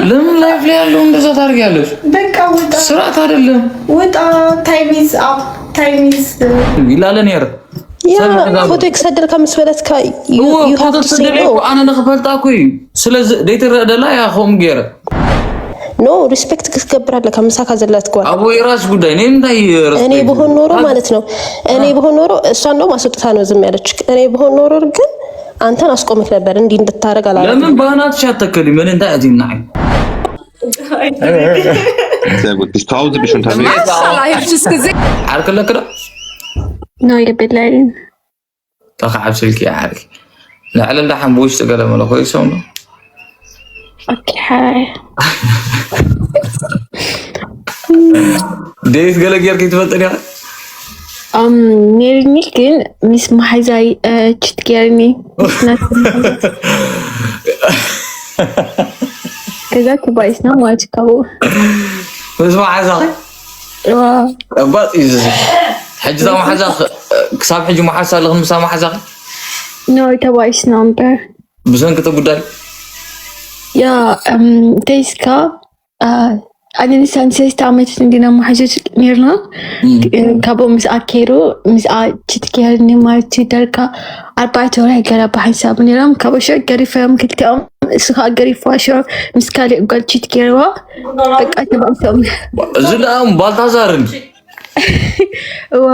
ለምን ላይፍ ላይ ያለው እንደዛ ታርጊያለሽ? በቃ ወጣ ስራት አይደለም ወጣ ታይሚዝ አፕ ታይሚዝ ይላለን ያረ ፎቶ ይከሰደል ከምስበለት ካ ዩ ሃቭ ቱ ሴይ ኖ አነ ነኸፈልጣኩይ ስለዚ ደይተረደላ ያኹም ገረ ኖ ሪስፔክት ከገብራለ ከምሳካ ዘላት ጓል አቦ የራስ ጉዳይ ነኝ እንታይ እኔ በሆን ኖሮ ማለት ነው እኔ በሆን ኖሮ እሷን ነው ማስወጣታ ነው ዝም ያለች እኔ በሆን ኖሮ ግን አንተን አስቆምክ ነበር እንዲ እንድታረግ አላለ ለምን ባናትሽ አተከሊ ምን እንታይ አዚናይ Sehr gut. Bist du Hause, bist du unterwegs? Ich hab das gesehen. عاركلا كده نايل بالله. تقع بسلكي عارك لا على اللحم بوش تقلم ولا كويس ولا اوكي هاي. ديت قالك يركي تفطر يا نيرني كن مش محزاي تشتكيرني كذا كويسنا ما تكو بس ما حزق بس إذا حج ما حزق كسب حج ما حزق لغن مسا ما حزق نو توايس نمبر بس أنك تقول يا تيسكا أنا نسان سيستعمل عندنا محاجة نيرنا كابو مس أكيرو مس تشتكيرني ما تدركا 4 ورا قرا بحساب نيرام كابو شو قريفة ممكن تام سخا قريفة شو مسكالي قال تشتكيروا بقى تبغى سوم زلام بالتزارن و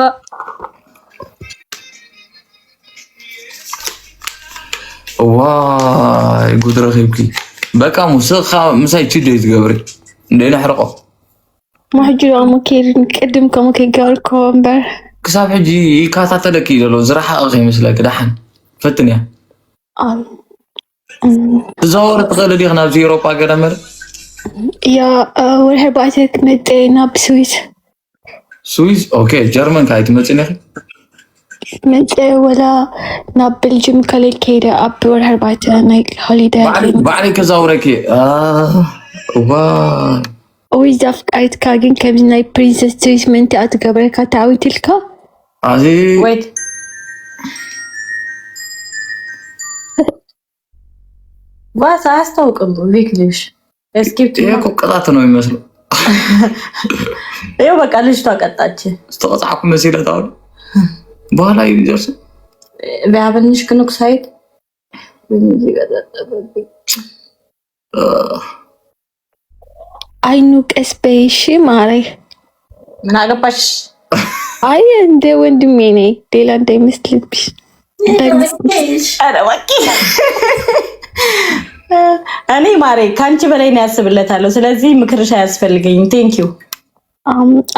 واي قدر رخيبكي بقى مسخة مساي تشدي تقبري ندينا حرقه ما حجوا ممكن نقدم كم كيقال كومبر كساب حجي كاتاتلك يلو زرحة أخي مثلك دحن فتنيا تزور تغلى دي خنا في أوروبا كده مر يا والحر بعتك مدينا بسويس سويس أوكي جرمن كايت متني مدي ولا نابلجيم كلي كيدا أب والحر بعتنا نايك هوليداي بعد كزورك واو وإذا فكرت كاجن كم ناي برنسس تريتمنت أتقبل كتاوي تلك عزي wait بس አስተውቅም ቪክሊሽ እስኪፕ ይሄ ቆቀጣት ነው የሚመስለው ይሄው በቃ ልጅቷ ቀጣች استقطعك مسيرة አሁን በኋላ ይደርስ ቢያበንሽ ክንኩ ሳይት አይኑ ቀስበሽ ማሪ ምን አገባሽ አይ እንደ ወንድሜ ነኝ ሌላ እንዳይመስልብሽ ኧረ ወቂ እኔ ማሬ ካንቺ በላይ ነው ያስብለታለሁ ስለዚህ ምክርሽ አያስፈልገኝም ቴንክ ዩ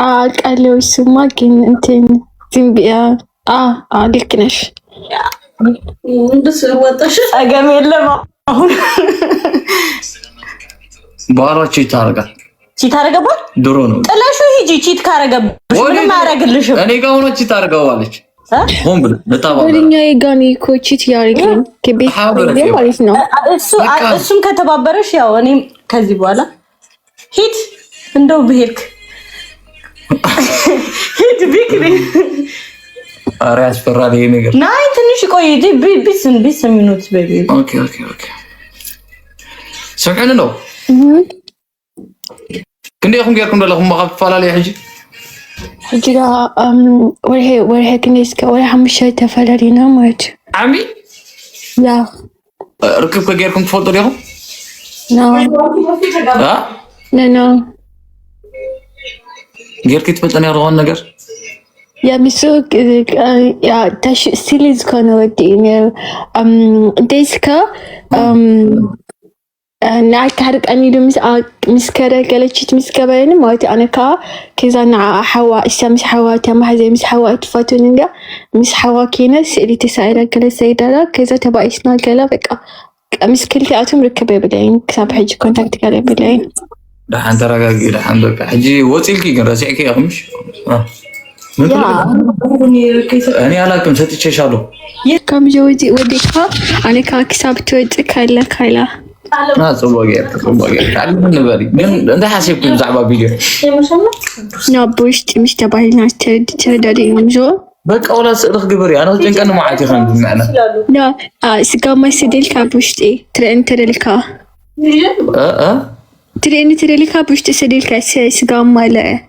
አቃለው ስማ ግን እንትን ዝምቢያ ልክ ነሽ እንደስ ወጣሽ አገም የለም አሁን በኋላ ቺት አደረጋል ቺት አደረገባት ድሮ ነው ጥለሹ ሂጂ ቺት ካረገብሽ ምንም አያረግልሽም እኔ ጋር ሆነ ቺት አደረገዋለች ሆን ብለ ለታባ ወልኛ የጋኒ ኮቺት ያርገን ከቤት ማለት ነው እሱም ከተባበረሽ ያው እኔም ከዚህ በኋላ ሂድ እንደው ብሄድክ ሂድ ቢክሪ አረ ያስፈራል ይሄ ነገር ናይ ትንሽ ቆይ ቢስ ሚኒት ቤቢ ኦኬ سمعنا له كندي اخم غيركم لكم ما فلالي حجرا وره كنيسكا وره مشي تفلالينا مات عمي لا ركب غيركم تفضل ياهم ها لا غيرك تبطني روان ነገር يا مسوق يا تاش سيلز كانوا وديني ديسكا ناي كارك أني لمس مسكرة قالت مسكبين ما أنا كا كذا نع حوا الشمس حوا تما هذا مس حوا تفاتون إنجا مس حوا كينس اللي تسائل قال سيدا كذا تبع إسنا قال بقى مسكلتي أتوم ركبي بدين كسب حج كونتاكت قال بدين ده أنت رجع ده عندك حجي وصلكي كن راسيك يا خمش أنا على كم ستة شهور كم جوزي وديكها أنا كا كسب توجه كايلا صباغير تعلم نبري انت حاسبكم زعبا فيديو نابوشت مش تبعينا ترددي نمجو بقى ولا صدق قبري انا جنك انا معاك خان معنا لا سقام ما سديل كابوشتي ترى انت للكا تريني تريليكا باش تسدي الكاسي سقام ماله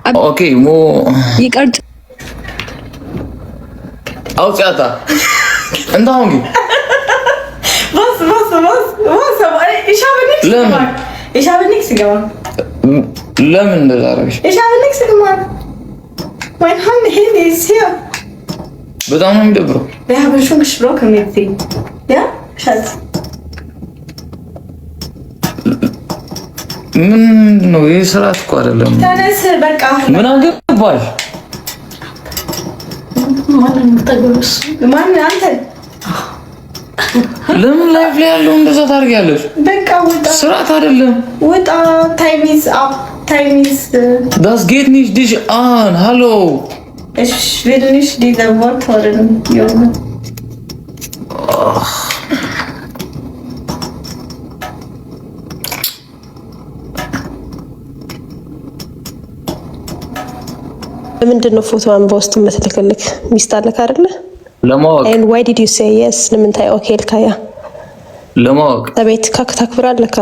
اوكي مو يقرد او تياتا انت هونجي بص ايش هذا لمن ايش هذا نكس كمان لمن بالعربي ايش هذا نكس كمان وين هني هي بدهم يدبروا لا شو مش بروك ميتي يا شاد من نو يسرات قارلم تنس بقى من اقباش ما انت لምን ላይፍ ላይ ያለው እንደዛ ታርጊያለሽ? በቃ ወጣ ስርዓት አይደለም። ወጣ ታይም ኢዝ አፕ ታይም ኢዝ Das geht nicht dich an. Hallo. Ich will nicht diese Wort hören, Junge. ምንድን ነው ፎቶዋን በውስጥ የምትልክልክ? ሚስት አለክ አይደለ? ለማወቅ and why did you say yes? ለምን ታይ ኦኬ ልካያ ለማወቅ ተቤት ታክብራለካ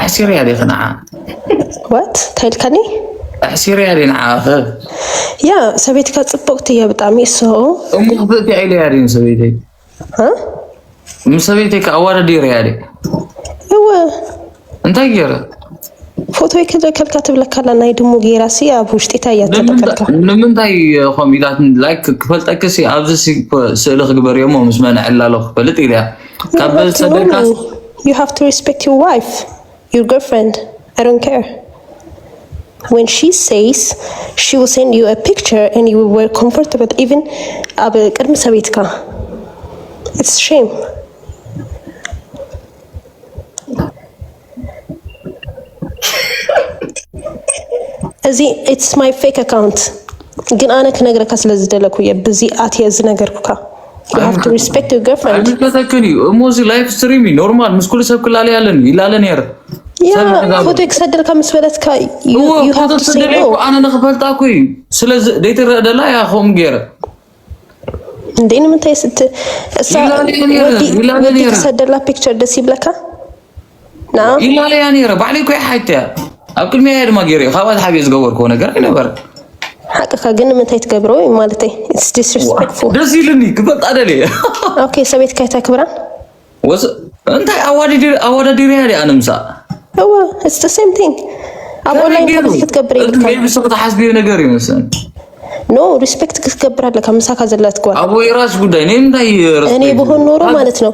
احسير يا ديخنا what ታይልካኒ احسير يا دينا ያ ሰቤት ከጽብቅት ያ በጣም ይሶ እሙክት አይለ ያሪን ሰቤቴ ها ሰቤቴ ከአዋራ ዲር ያሪ እወ እንታ ገረ ፎቶ ይከልካ ትብለካላ ናይ ድሙ ጌራሲ አብ ውሽጥ ይታያት ተበከልካ ለምን ታይ ኮሚላት ላይክ ክፈልጠክሲ ኣብዚ ስእሊ ክግበር የሞ ምስ መንዕላሎ ክፈልጥ ኢላ ካብል ሰደካ you have to respect your wife, your girlfriend. I don't care. When she says she will send you a picture and you were comfortable, even ቅድም ሰቤትካ it's shame. እዚ it's my fake account. ግን አነ ከነገረካ ስለዚህ ደለኩ የብዚ አትየዝ ነገርኩካ. You have to respect your girlfriend. I'm ተተከኒ እሞዚ ላይፍ ስትሪሚ ኖርማል ምስኩል ሰብ ክላለ ያለን ይላለን ያረ ያ ፎቶ ይክሰደልካ ምስበለትካ you have to say no. አነ ነኸፈልጣ ኮይ ስለዚህ ዴተር ደላ ያ ሆም ገረ እንደኔ ምን ታይስት እሳ ወዲ ተሰደላ ፒክቸር ደስ ይብለካ ና ይላለ ያኔ ረ ባዕሊ ኮይ ሓይተ አብክል ሚያድ ማገሪ ኻባት ሓቢዝ ገበርኮ ነገር አይነበር ሐቀካ ግን ምን ታይ ትገብሮ ማለት it's disrespectful ደስ ይልኒ ክፈጥ አደለ ኦኬ ሰቤት ካይታ ክብራን ወስ እንታ አዋዳዲ ያዲ አንምሳ هو it's the same thing አቦላ ኢንተርኔት ክትገብር ይልካ ቢሰቅታ ሐስቢ ነገር ይመስል ኖ ሪስፔክት ክትገብራለህ ከምሳ ካዘላት ጓል አቦ የራስ ጉዳይ ነኝ እንታይ እኔ በሆን ኖሮ ማለት ነው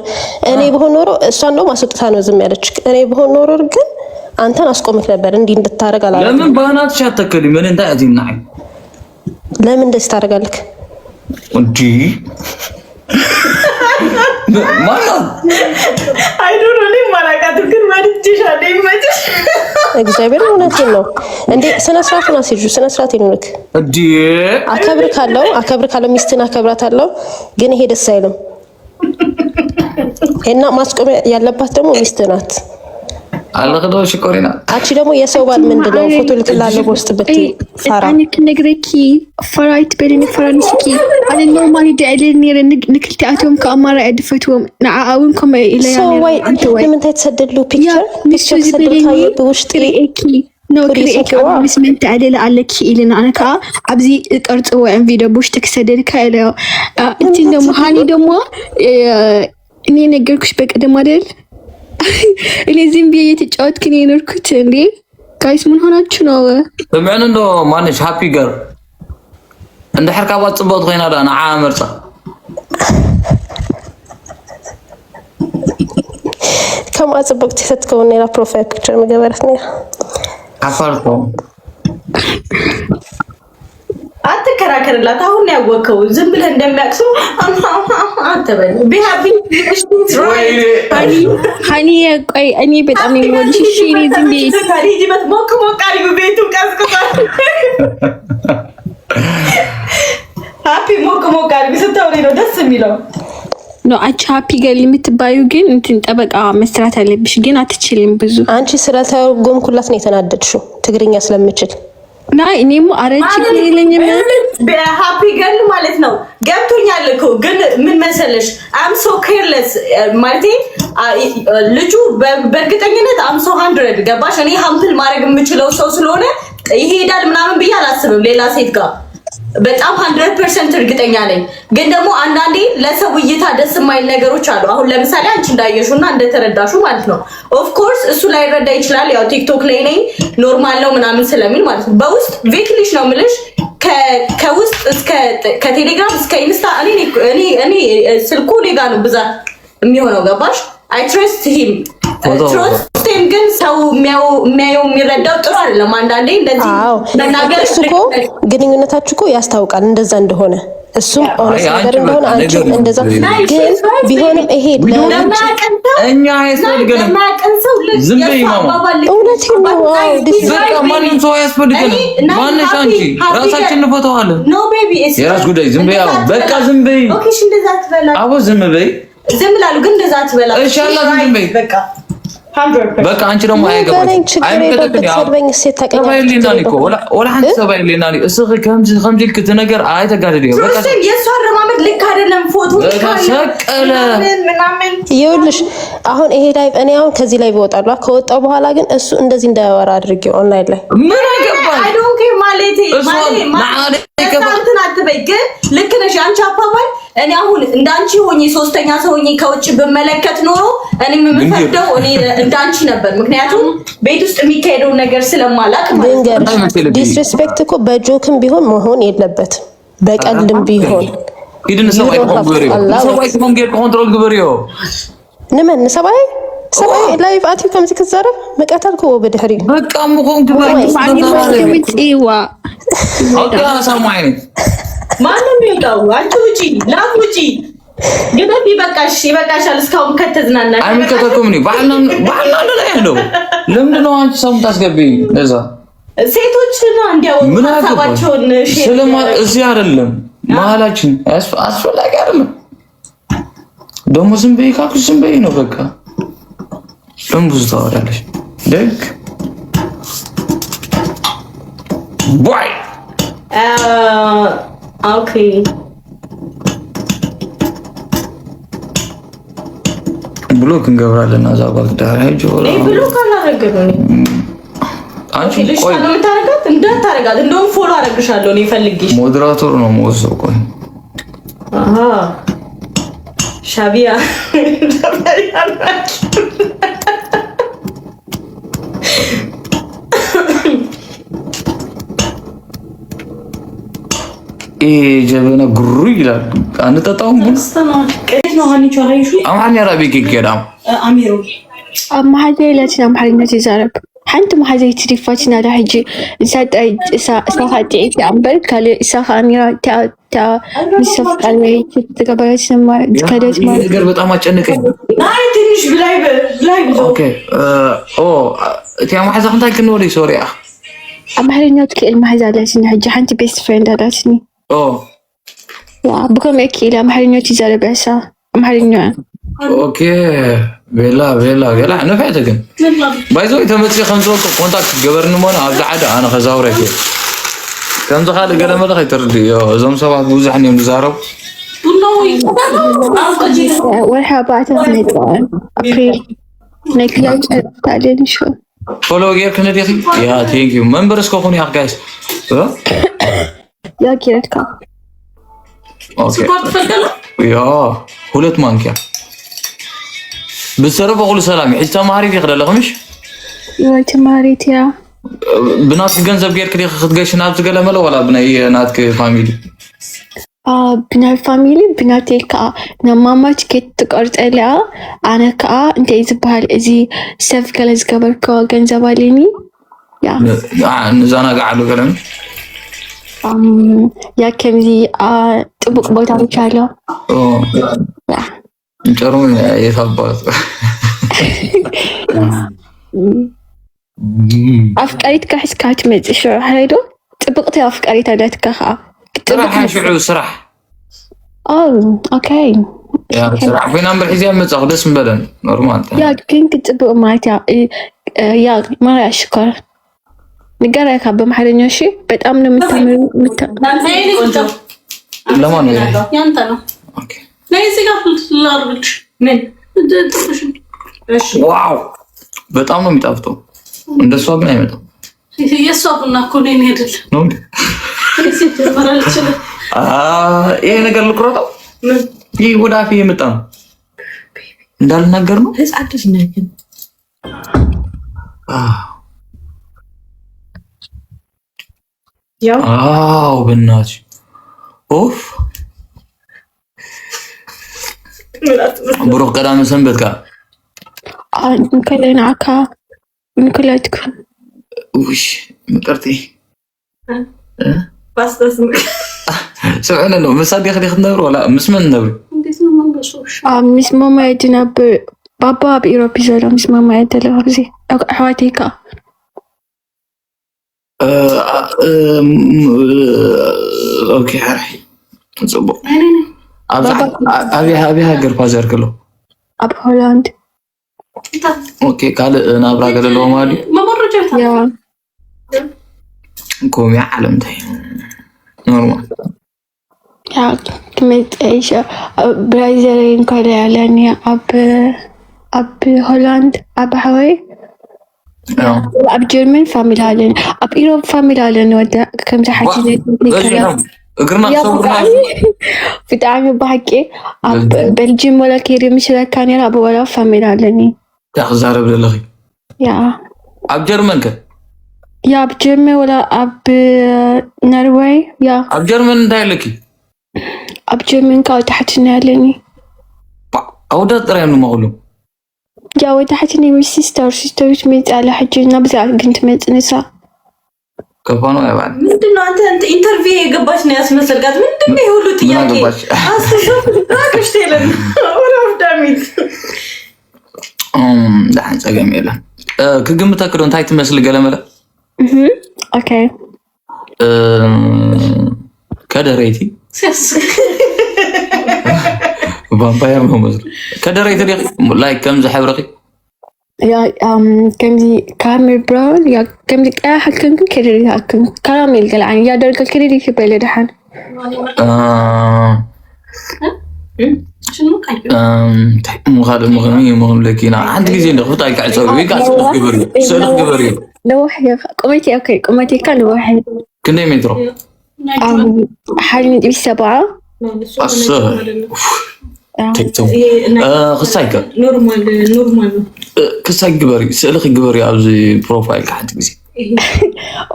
እኔ በሆን ኖሮ እሷን ነው ማስወጥታ ነው ዝም ያለች እኔ በሆን ኖሮ ግን አንተን አስቆምክ ነበር እንዲህ እንድታረግ አላለም ለምን ባናት ሻተከሊ ምን እንታይ አትይናይ ለምን እንደዚህ ታረጋለህ እንጂ ማና አይ ዶንት ኖ ማላቃት ግን ማለት ይሻለኝ እግዚአብሔር እውነቴን ነው እንዴ ስነ ስርዓት ነው ሲጁ ስነ ስርዓት ይኑርክ እንዴ አከብር ካለው ሚስትን አከብራታለሁ ግን ይሄ ደስ አይልም እና ማስቆም ያለባት ደግሞ ሚስት ናት አለከዶ ሽኮሪና አቺ ደግሞ የሰው ባል ምንድነው ፎቶ ልትላለ ውስጥ በትይ ፋራ እኔ ከነግረኪ ፈራይት በለኒ ፈራንስኪ አለ ኖርማሊ ዳይለኒ ንክልቲ አቶም ከአማራ ያድፈቱም ናአውን ከመ ኢላያ አንተ ወይ ምን ተሰደድሉ ፒክቸር ሰደድካይ በውሽጥ ኤኪ ነው ክሪኤክ አብስ ምን ተዓደለ አለኪ ኢልና አንካ አብዚ ቅርጽ ወይ ቪዲዮ ቡሽ ተከሰደልካ ኢላ እንት ደሞ ሃኒ ደሞ እኔ ነገርኩሽ በቀደም አይደል እኔ ዝም ብዬ የተጫወትኩኝ የኖርኩት እንዴ ጋይስ ምን ሆናችሁ ነው በመን እንዶ ማንሽ ሃፒ ገር እንደ ሕርካባት ጽቦት ኮይና ዳ ንዓ መርጻ ከም አጽብቅት ተትከውን ኔራ ፕሮፋይል ፒክቸር መገበረት ነው አፋርቶ አትከራከርላት አሁን ያወቀው ዝም ብለህ እንደሚያቅሱ አትበል ቢሃቢ ሃኒ ቆይ እኔ በጣም ይወልሽ እሺ እኔ ዝም ብዬ ታሪጂ ሞቅ አሪ ቤቱ ቀስቅሳል ሃፒ ሞቅ አሪ ስታውሪ ነው ደስ የሚለው ነው አንቺ ሃፒ ገል የምትባዩ ግን እንትን ጠበቃ መስራት አለብሽ ግን አትችልም ብዙ አንቺ ስለተረጎምኩላት ነው የተናደድሽው ትግርኛ ስለምችል ናይ እኔም አረች ይለኝም በሃፒ ገል ማለት ነው ገብቶኛል እኮ ግን ምን መሰለሽ አም ሶ ኬርለስ ማለት ልጁ በእርግጠኝነት አም ሶ 100 ገባሽ እኔ ሃምፕል ማድረግ የምችለው ሰው ስለሆነ ይሄዳል ምናምን ብዬ አላስብም ሌላ ሴት ጋር በጣም 100% እርግጠኛ ነኝ ግን ደግሞ አንዳንዴ ለሰው እይታ ደስ የማይል ነገሮች አሉ አሁን ለምሳሌ አንቺ እንዳየሹና እንደተረዳሹ ማለት ነው ኦፍ ኮርስ እሱ ላይ ረዳ ይችላል ያው ቲክቶክ ላይ ነኝ ኖርማል ነው ምናምን ስለሚል ማለት ነው በውስጥ ቬክሊሽ ነው ምልሽ ከውስጥ እስከ ከቴሌግራም እስከ ኢንስታ እኔ ስልኩ ሌጋ ነው ብዛት የሚሆነው ገባሽ I trust him trust him ግን ሰው የሚያየው የሚረዳው ጥሩ አይደለም አንዳንዴ እንደዚህ መናገር እኮ ግንኙነታችሁ እኮ ያስታውቃል እንደዛ እንደሆነ እሱም ኦነስት ነገር እንደሆነ አንቺ እንደዛ ግን ቢሆንም ይሄ እኛ ያስፈልገንም ዝም በይ ማማ እውነት ነው በቃ ማንም ሰው ያስፈልገንም ማንሽ አንቺ ራሳችን እንፈታዋለን ኖ ቤቢ የራስ ጉዳይ ዝም በይ በቃ ዝም በይ ኦኬ እሺ እንደዛ ትበላ አቦ ዝም በይ ዝም ላሉ ግን እንደዛ ትበላ እሺ አላ ዝም በይ በቃ አንቺ ደግሞ አይገባሽ አይመለከትኝ ሰበኝ ሴት ተቀበልልኝ እኮ ወላ አንተ ሰበይልኝ እስኺ ከምዚ ልክ ተነገር አይተጋደልኝ በቃ የሷ አረማመድ ልክ አይደለም ፎቶ ተሰቀለ ምናምን ይኸውልሽ አሁን ይሄ ላይ እኔ አሁን ከዚህ ላይ ይወጣሉ ከወጣው በኋላ ግን እሱ እንደዚህ እንዳያወራ አድርጌው ኦንላይን ላይ ምን አይገባሽ አይ ዶንት ኬር ማለት እንትን አትበይ ግን ልክ ነሽ አንቺ አባባል እኔ አሁን እንዳንቺ ሆኜ ሶስተኛ ሰው ሆኜ ከውጭ በመለከት ኖሮ እኔ የምፈርደው እኔ እንዳንቺ ነበር ምክንያቱም ቤት ውስጥ የሚካሄደው ነገር ስለማላቅ ማለት ነው ዲስሪስፔክት እኮ በጆክም ቢሆን መሆን የለበትም በቀልድም ቢሆን ይድን ሰባይ ኮንትሮል ግበሪዮ ንመን ሰባይ ላይቭ አትዩ ከምዚ ከዛረብ መቀታልኩ በድሕሪ በቃ ምኮን ግበሪ ማንይዋ አውቃ ሰማይኒ ማንም ይውጣው አንቺ ውጪ ላፍ ውጪ ግደት ይበቃሻል እስካሁን ከተዝናናሽ አይመከተኩም ነው ባልና ላይ ነው ለምንድነው አንቺ ሰው ታስገቢ ለዛ ሴቶች ነው እንዲያወሩ ሐሳባቸውን ስለማ እዚህ አይደለም መሀላችን አስፈላጊ አይደለም ደሞ ዝም በይ ካኩ ዝም በይ ነው በቃ ብዙ ታወራለሽ ደግ ቦይ ኦኬ ብሎክ እንገባለን አዛባክ ዳር ሄጆ ብሎክ አላረገም አንቺ ቆይ ታረጋት እንዳታረጋት እንደውም ፎሎ አረግሻለሁ እኔ ፈልግሽ ሞዴራተር ነው ሞዘው ቆይ አሃ ሻቢያ ጀበና ጉሩ ይላል አንጠጣውም ግን ቀይት ነው አንቺ አላይሹ አማን ያራቢክ ይከዳም አሚሮ አማሃጀ ለችን አማርኛ ይዛረብ حنت ما حدا يتريفاتنا على حجي ساعات عمبر كالي ساخانيا تا مسف على تقبلت ما كادت ما ነገር በጣም አጨነቀኝ አይ ትንሽ ብላይ ኦኬ ኦ ቲያ ማሐዛ እንታ ከኖሪ ሶሪያ አማርኛው ትክል ማሐዛ ለችን حجي حنت بيست فريند علاتني ኦ ያ بكم اكيد አማርኛው ይዛረብ ያሳ አማርኛ ኦኬ بلا قال نفعت كن بايزو تمسي خمسة كونتاكت جبرن مون عبد عدا انا خزاورك كم زخال قال ما دخل تردي يا زم سبع بوزحني مزارب والحا بعتها نيطان ابريل نيكلاج تعالين شو فولو غير كندي اخي يا ثانك يو ممبرز كوني يا جايز يا كيرتكا اوكي يا ሁለት ማንኪያ بتصرف اقول سلام انت تماري في خلال خمش يا تماريت يا بنات ገንዘብ غير كدي خدغش ناب تقلمله ولا بناي ناتك فاميلي بنا فاميلي بناتيكا نمامات كيت تقرطليا انا كا انت يزبال ازي سف كلز كبركو ገንዘብ አለኒ ያ نزانا قاعدو كلام ያ ከዚ ጥቡቅ ቦታዎች አለ ያ እንጨሩ የታባቱ አፍቃሪት ካስካት መጽሽ ሀይዶ ጥብቅት አፍቃሪት አዳትካ ጥራህ ሽዑ ስራሕ ኦኬ ያ ስራሕ ፊና ምርሒዚያ መጻኽ ደስ ምበለን ኖርማል ያ ግን ጥብቅ ማለት ያ ማያ ሽከር ንገረካ በማሐረኛ እሺ በጣም ነው የምታምሩ ለማን ነው ያንተ ነው ኦኬ ነይዚ ጋር ላርብልሽ ምን እሺ ዋው በጣም ነው የሚጣፍጠው እንደሷ ግን አይመጣም የሷ ቡና እኮ ነው የሚሄድል ነው እንዴ ይሄ ነገር ልቁረጠው ይሄ ወደ አፌ የመጣ ነው እንዳልናገር ነው ህፃን ልጅ ነህ ግን ያው አው በእናትሽ ኦፍ ብሩክ ቀዳም ሰንበት ካ እንከለናካ እንከላትኩ ውሽ ምጥርቲ ባስተስ سمعنا انه مسادي خلي خدنا ولا مسمن نبري مش ماما يتنبر بابا بإيروبي زالو مش ماما يتلغزي حواتيكا اوكي هاي نصبو ابي هاجر بازار كله اب هولاند اوكي قال انا ابرا قال له مالي ما مرجعت يا قوم يا عالم ده نورمال يا كميت ايش برازيلين كولانيا اب هولاند اب هاوي اب جيرمن فاميلي هالن اب ايروب فاميلي هالن ودا كم حكينا اقرنا صورنا بتعامل بحكي اب بلجيم ولا كيري مش كان يلعب ولا فاميلي هالني يا خزاره بالله يا اب جيرمن ك يا اب جيرمن ولا اب نرويج يا اب جيرمن دايلكي اب جيرمن كاو تحتنا هالني اودت طريم المغلوم يا وتحتني مش سيستر ميت على حجنا بزعل كنت متنسى كفانو يا بعد ምንድነው አንተ ኢንተርቪው የገባሽ ነው ያስመሰልካት ምንድነው ይሁሉ ጥያቄ አስተሳሰብሽ ተለን ወራፍ ዳሚት ዳን ጸገም የለም ከግምታ ከዶን ታይት መስል ገለመለ ኦኬ ከደረይቲ ቫምፓየር ነው መስል ከደረይቲ ላይክ ከም ዝሕብረቂ يا كمزي كامل براون يا كمزي حكم كريري حكم كراميل قلعان يا درك كريري كبيلة دحان شنو كاي مغادر مغني لكينا عندك زي نخبط عليك على سوي قاعد سلخ قبري لوح يا قمتي اوكي قمتي كان واحد كنا مترو حالي دي 7 الصهر تكتم خصايك نورمال كساك قبري سلخ قبري ابزي بروفايل كحد زي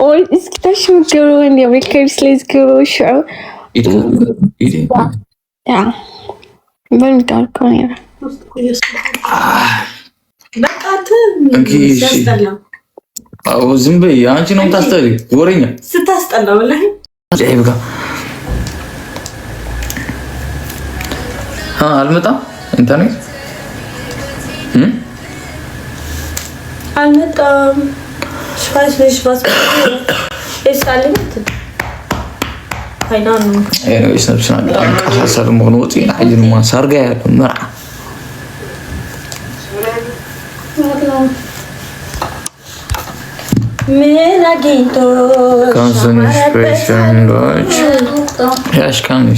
او اسكتاش مكرون يا ميكرز ليز كرو شو ايدي يا بل متعرفون يا بقات سستلا او زنبي انت نوم تستري ورينا ستستلا والله عيبك ها المطا انترنت المطا شفاش اسالمت فاينان ايه ايش نفسنا حصل مغنوطي حاجه ما سرقه مرع من اجيتو كان سبيشال لوج ايش كان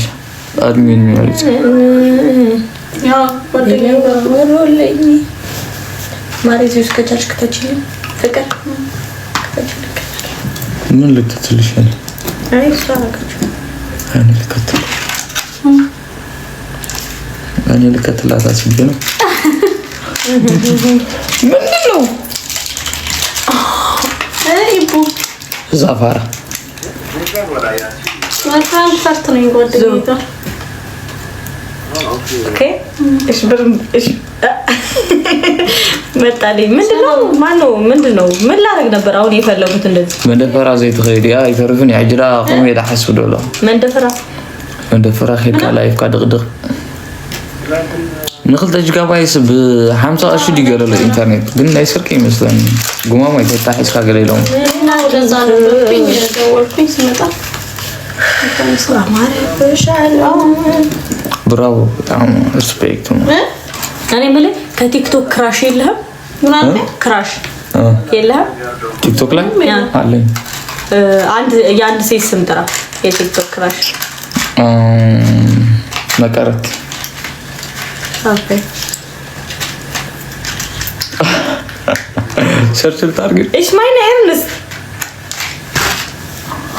ادمين مالك يا ودي ورولي ماريزوس كتاش كتاچي فكر من اللي تتلش انا اي صراحه انا اللي كتل انا اللي كتل اساس بينه منو اي بو زفاره ما كان فتني قديته اوكي ايش برم ايش متالي ምንድነው ምን ላደርግ ነበር አሁን የፈለጉት እንደዚህ መንደፈራ ዘይት ኸይዲያ ይተርፍን ያጅራ ቆም የዳሐስ ዶሎ መንደፈራ ኸይካ ላይፍ ካድቅድቅ ንክልተ ጂጋባይት ብ50 ቅርሺ ዲገለለ ኢንተርኔት ግን ናይ ስርቂ ይመስለን ጉማማ ይተታሒስካ ገለይሎም ወደዛ ነው ደወልኩኝ ስመጣ ብራቮ በጣም ሪስፔክት እኔ የምልህ ከቲክቶክ ክራሽ የለህም ምናምን ክራሽ የለህም? ቲክቶክ ላይ አለኝ። የአንድ ሴት ስም ጥራ። የቲክቶክ ክራሽ መቀረት። ኦኬ ሰርች ልታርግ። እሺ ማይነ ኤርንስ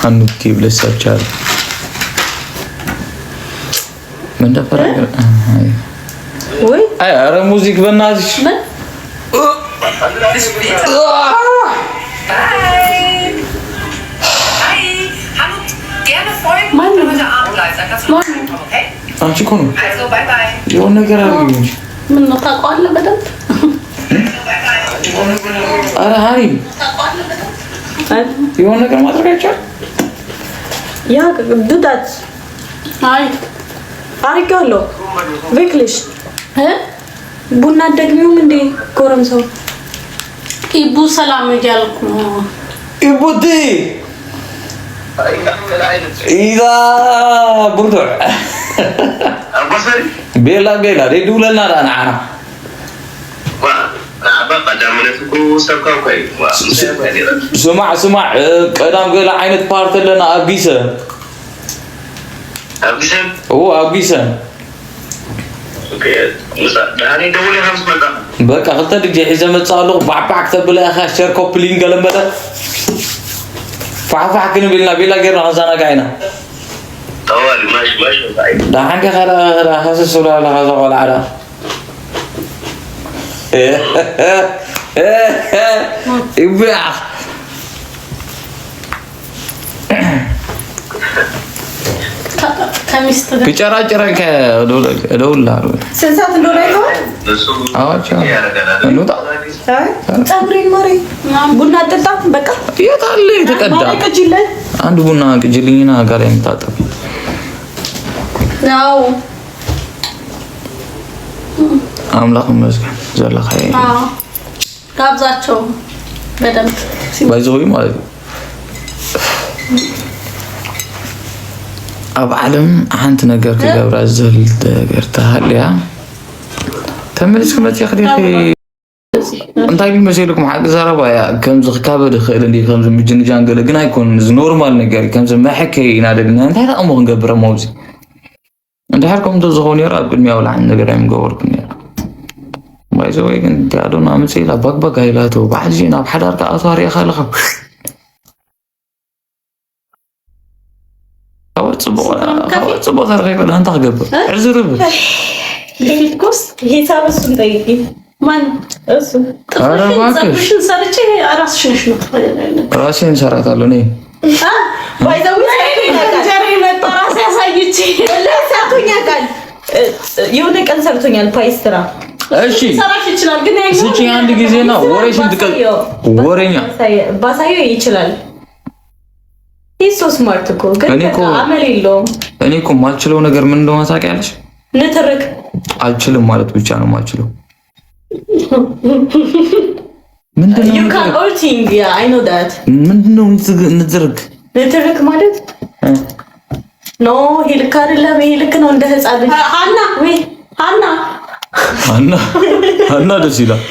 አንዱቲ ብለሽ ሰርች አለ ምን ተፈራገ? ወይ ኧረ ሙዚክ በእናትሽ አንቺ እኮ ነው የሆነ ነገር አድርጊ እንጂ ምን ነው ታውቀዋለህ በደንብ። ኧረ ሀሪም የሆነ ነገር ማድረግ አይቻልም። ያ ዱዳት አይ አድርጌዋለሁ። ቬክልሽ ቡና ደግሚውም እንዴ ጎረምሳው ኢቡ ሰላም እያልኩ ነው። ኢቡቲ ኢዛ ቡርዶ ቤላ ቤላ ደውለና ዳና ስማዕ ቀዳም ገለ ዓይነት ፓርቲ ለና አቢሰ በቃ ክልተ ድግዜ ሒዘ መፅእ ኣለኹ ባዕባዕ ክተብለ ኢኻ ሸር ኮፕሊንግ ገለመለ ፋዕፋዕ ክንብልና ቤላ ጌርና ክንዘናጋ ኢና ዳሓንከ ኸዳ ከስስ ብላ ኣለኻ እዛ ቆልዓ ዳ ይብያ ከጨራጨረን ከደውልልሃለሁ። ስንት ሰዓት እንደሆነ አይተኸዋል? አዋቻ እንውጣ። ፀጉሬን ማሬ ቡና አጠጣ። በቃ የት አለ የተቀዳ? አንድ ቡና ቅጅልኝና ጋር የምታጠብ ነው። አምላክ ይመስገን ዘለኸ ጋብዛቸው በደንብ ባይዘው ማለት ነው። ኣብ ዓለም ሓንቲ ነገር ክገብራ ዝል ነገር ተሃልያ ተመልስ ክመፅእ ክዲኺ እንታይ መሰለኩም ሓቂ ዘረባ ያ ከምዚ ክካበድ ክእል እንዲ ከምዚ ምጅንጃን ገለ ግን ኣይኮነን። እዚ ኖርማል ነገር ከምዚ መሐከይ ኢና ደግና እንታይ ተቐሞ ክንገብረ መውዚ እንድሕር ከምቶ ዝኾኑ ነይሩ ኣብ ቅድሚያ ውላዕ ነገር ኣይምገበርኩም ነይሩ ባይዘወይ ግን እንቲኣዶና መፅኢላ ባግባግ ኣይላቶ ባዕዚ ናብ ሓዳርካ ኣትዋርያ ካለኻ ጽبغ ترغيب انت غبر عزرب ፊትኩስ ሂሳብ እሱን ጠይቂ። ማን እሱ ጥፍሽን ሰርቼ ራስሽ ነሽ ነው ራሴን ሰራታለሁ ነኝ ባይዘው ጀሪ መጣ ራስ ያሳይቺ ለሳቱኛ ቃል የሆነ ቀን ሰርቶኛል ፓይስትራ። እሺ ሰራሽ ይችላል ግን ያይ ስጪ አንድ ጊዜ ነው ወሬሽን ትቀል ወሬኛ ባሳዩ ይችላል። ይሄ ሶ ስማርት እኮ ግን አመል የለውም። እኔ እኮ ማልችለው ነገር ምን እንደሆነ ታውቂያለሽ? ንትርክ አልችልም ማለት ብቻ ነው ማልችለው። ምንድነው? you can all thing yeah I know that ምንድነው ንትርክ ማለት ኖ ሂልክ አይደለም። ሂልክ ነው እንደ ህፃን ልጅ ሀና ወይ ሀና ደስ ይላል።